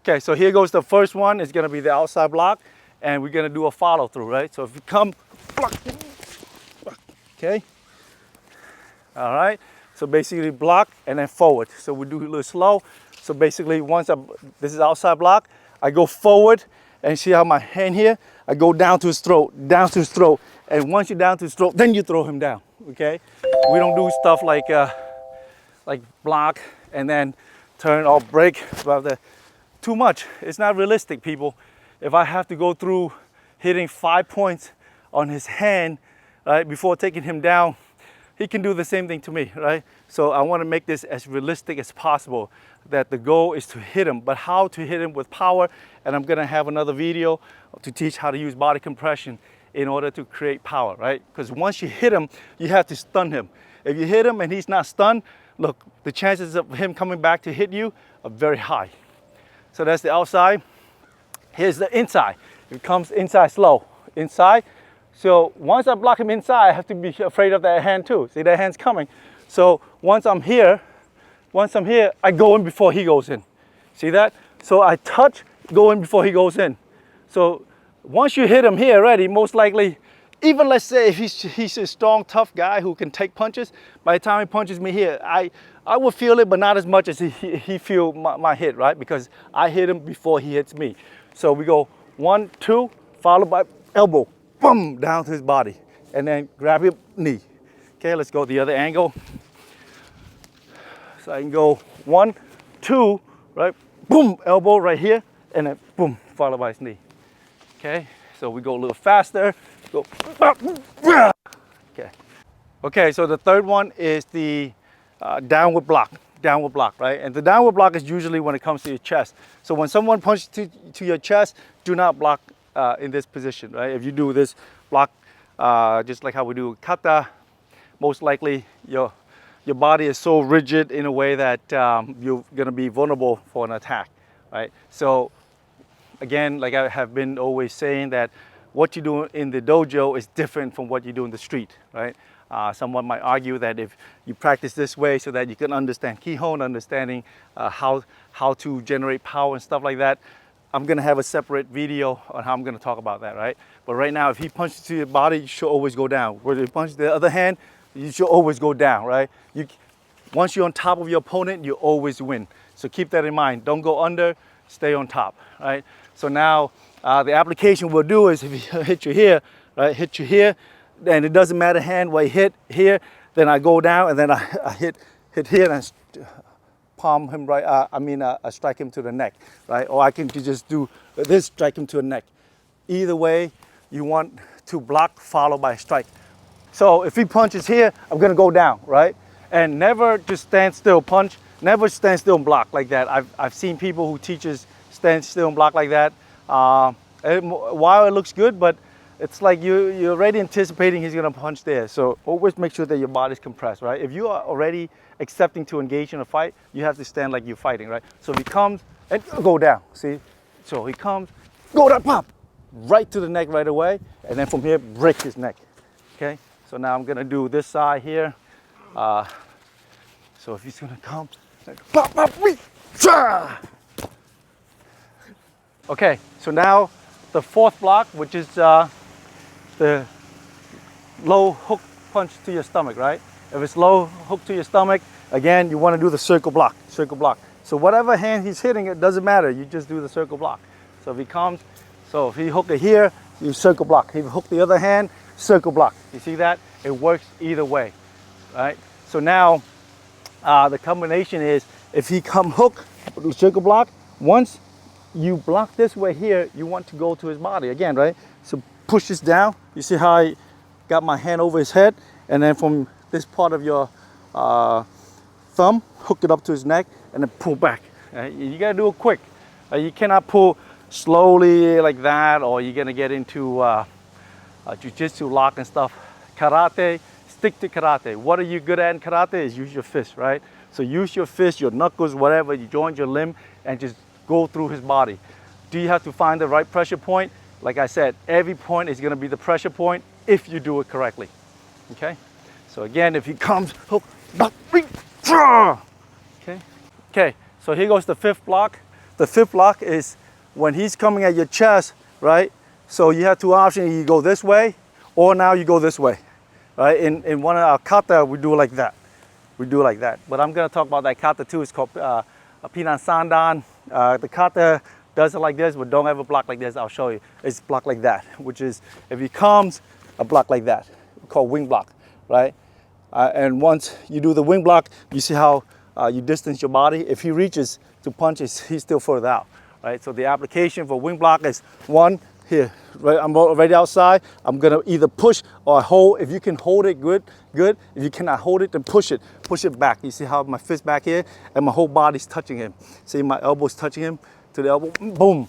Okay, so here goes the first one. It's gonna be the outside block, and we're gonna do a follow through, right? So if you come, block, okay. All right, so basically block and then forward. So we do a little slow. So basically this is outside block, I go forward and see how my hand here, I go down to his throat, down to his throat. And once you're down to his throat, then you throw him down, okay? We don't do stuff like block and then turn or break, too much. It's not realistic, people. If I have to go through hitting 5 points on his hand, right, before taking him down, he can do the same thing to me, right? So I want to make this as realistic as possible, that the goal is to hit him, but how to hit him with power. And I'm going to have another video to teach how to use body compression in order to create power, right? Because once you hit him, you have to stun him. If you hit him and he's not stunned, look, the chances of him coming back to hit you are very high. So that's the outside. Here's the inside. It comes inside slow, inside. So once I block him inside, I have to be afraid of that hand too. See, that hand's coming. So once I'm here, I go in before he goes in. See that? So I touch, go in before he goes in. So once you hit him here already, most likely, even let's say if he's a strong, tough guy who can take punches, by the time he punches me here, I will feel it, but not as much as he feel my hit, right? Because I hit him before he hits me. So we go 1, 2, followed by elbow. Boom, down to his body, and then grab your knee. Okay, let's go the other angle. So I can go 1, 2, right? Boom, elbow right here, and then boom, followed by his knee. Okay, so we go a little faster. Go. Okay. Okay, so the third one is the downward block, right? And the downward block is usually when it comes to your chest. So when someone punches to your chest, do not block in this position, right? If you do this block, just like how we do kata, most likely your body is so rigid in a way that you're gonna be vulnerable for an attack, right? So again, like I have been always saying, that what you do in the dojo is different from what you do in the street, right? Someone might argue that if you practice this way so that you can understand Kihon, understanding how to generate power and stuff like that, I'm gonna have a separate video on how I'm gonna talk about that, right? But right now, if he punches to your body, you should always go down. Where he punches the other hand, you should always go down, right? Once you're on top of your opponent, you always win. So keep that in mind. Don't go under, stay on top, right? So now, the application we'll do is if he hit you here, right? Hit you here, then it doesn't matter hand where he hit here, then I go down and then I hit here and palm him right, I strike him to the neck, right? Or I can just do this, strike him to the neck. Either way, you want to block followed by a strike. So if he punches here, I'm gonna go down, right? And never just stand still punch, never stand still and block like that. I've seen people who teaches stand still and block like that. While it looks good, but it's like you're already anticipating he's gonna punch there. So always make sure that your body's compressed, right? If you are already accepting to engage in a fight, you have to stand like you're fighting, right? So if he comes and go down, see? So he comes, go down, pop, right to the neck right away, and then from here, break his neck, okay? So now I'm gonna do this side here. So if he's gonna come, pop, pop, okay, so now the fourth block, which is the low hook punch to your stomach, right? If it's low hook to your stomach, again, you want to do the circle block, So whatever hand he's hitting, it doesn't matter. You just do the circle block. So if he comes, so if he hook it here, you circle block. If he hook the other hand, circle block. You see that? It works either way, right? So now the combination is if he come hook, circle block, once you block this way here, you want to go to his body again, right? So push this down. You see how I got my hand over his head, and then from this part of your thumb, hook it up to his neck, and then pull back. Right? You gotta do it quick. You cannot pull slowly like that, or you're gonna get into jiu-jitsu lock and stuff. Karate, stick to karate. What are you good at in karate is use your fist, right? So use your fist, your knuckles, whatever, you join your limb, and just go through his body. Do you have to find the right pressure point? Like I said, every point is gonna be the pressure point if you do it correctly, okay? So again, if he comes, hook, okay? Okay, so here goes the fifth block. The fifth block is when he's coming at your chest, right? So you have two options. You go this way, or now you go this way, right? In one of our kata, we do it like that. We do it like that. But I'm going to talk about that kata too. It's called a pinan sandan. The kata does it like this, but don't ever block like this. I'll show you. It's blocked like that, which is if he comes, a block like that, called wing block, right? And once you do the wing block, you see how you distance your body. If he reaches to punch, he's still further out, right? So the application for wing block is one here, right? I'm already outside. I'm gonna either push or hold. If you can hold it, good. If you cannot hold it, then push it back. You see how my fist back here and my whole body's touching him. See my elbow's touching him to the elbow, boom.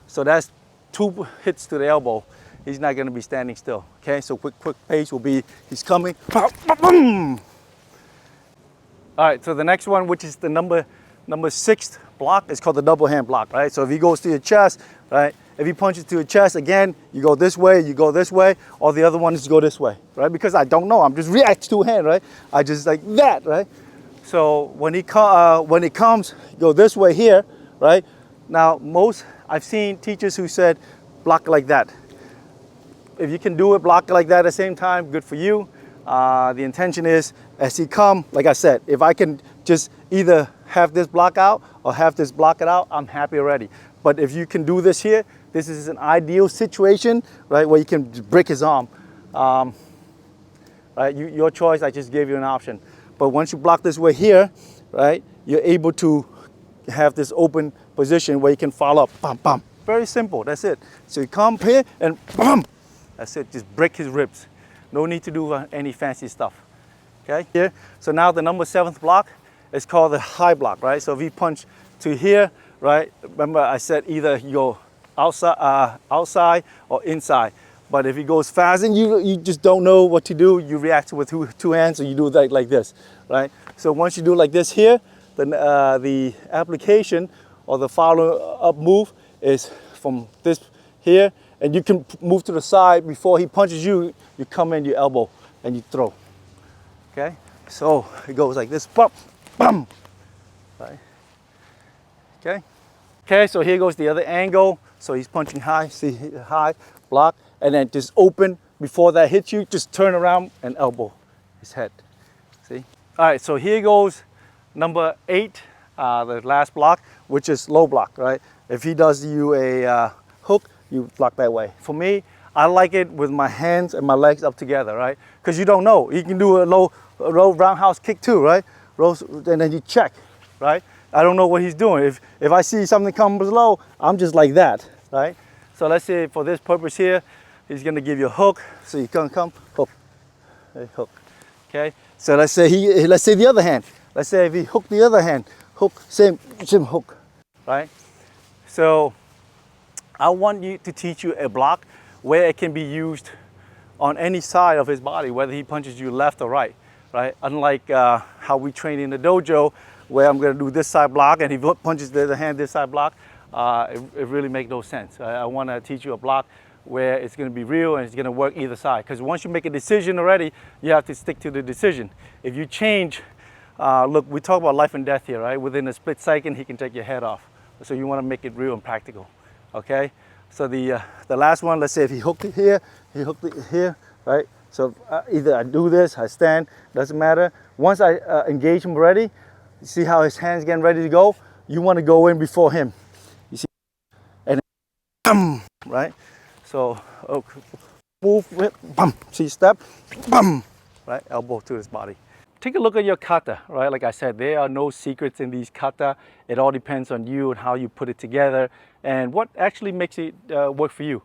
So that's 2 hits to the elbow. He's not gonna be standing still, okay? So quick pace will be, he's coming, boom. All right, so the next one, which is the number 6th block, is called the double hand block, right? So if he goes to your chest, right? If he punches to your chest, again, you go this way, or the other one is go this way, right? Because I don't know, I'm just react to hand, right? I just like that, right? So when it comes, go this way here, right? Now, I've seen teachers who said, block like that. If you can do it, block like that at the same time, good for you. The intention is, as he come, like I said, if I can just either have this block out or have this block it out, I'm happy already. But if you can do this here, this is an ideal situation, right, where you can break his arm. Right, your choice, I just gave you an option. But once you block this way here, right, you're able to have this open position where you can follow up, bam, bam. Very simple, that's it. So you come here and bam, that's it, just break his ribs. No need to do any fancy stuff, okay? Here, so now the number 7th block is called the high block, right? So if he punch to here, right, remember I said either you go outside or inside. But if he goes fast and you just don't know what to do, you react with two hands, so you do that like this, right? So once you do like this here, then the application or the follow-up move is from this here, and you can move to the side before he punches you. You come in your elbow and you throw. Okay, so it goes like this, bum, bum, right? Okay, so here goes the other angle. So he's punching high, see, high, block, and then just open. Before that hits you, just turn around and elbow his head, see? All right, so here goes number 8, the last block, which is low block, right? If he does you a hook, you block that way. For me, I like it with my hands and my legs up together, right? Because you don't know. You can do a low roundhouse kick too, right? And then you check, right? I don't know what he's doing. If I see something comes low, I'm just like that, right? So let's say for this purpose here, he's gonna give you a hook. So you can come, hook, hook, okay? So let's say the other hand. Let's say if he hooked the other hand, hook, same hook, right? So I want you to teach you a block where it can be used on any side of his body, whether he punches you left or right? Unlike how we train in the dojo, where I'm going to do this side block and he punches the other hand this side block, it really makes no sense. I want to teach you a block where it's going to be real and it's going to work either side. Because once you make a decision already, you have to stick to the decision. If you change, look, we talk about life and death here, right? Within a split second, he can take your head off. So you want to make it real and practical, okay? So the last one, let's say if he hooked it here, he hooked it here, right? So either I do this, I stand, doesn't matter. Once I engage him already, you see how his hand's getting ready to go? You want to go in before him. You see? And then, right? So, move, bum. See, step, bum. Right? Elbow to his body. Take a look at your kata, right? Like I said, there are no secrets in these kata. It all depends on you and how you put it together and what actually makes it work for you.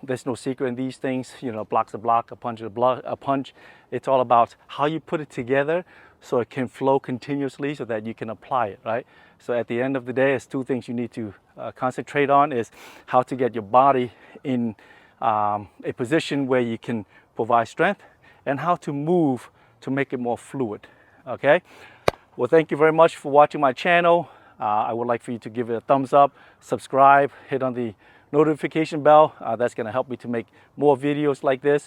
There's no secret in these things. You know, block's a block, a punch is a punch. It's all about how you put it together so it can flow continuously so that you can apply it, right? So at the end of the day, there's 2 things you need to concentrate on is how to get your body in a position where you can provide strength and how to move to make it more fluid, okay? Well, thank you very much for watching my channel. I would like for you to give it a thumbs up, subscribe, hit on the notification bell. That's gonna help me to make more videos like this.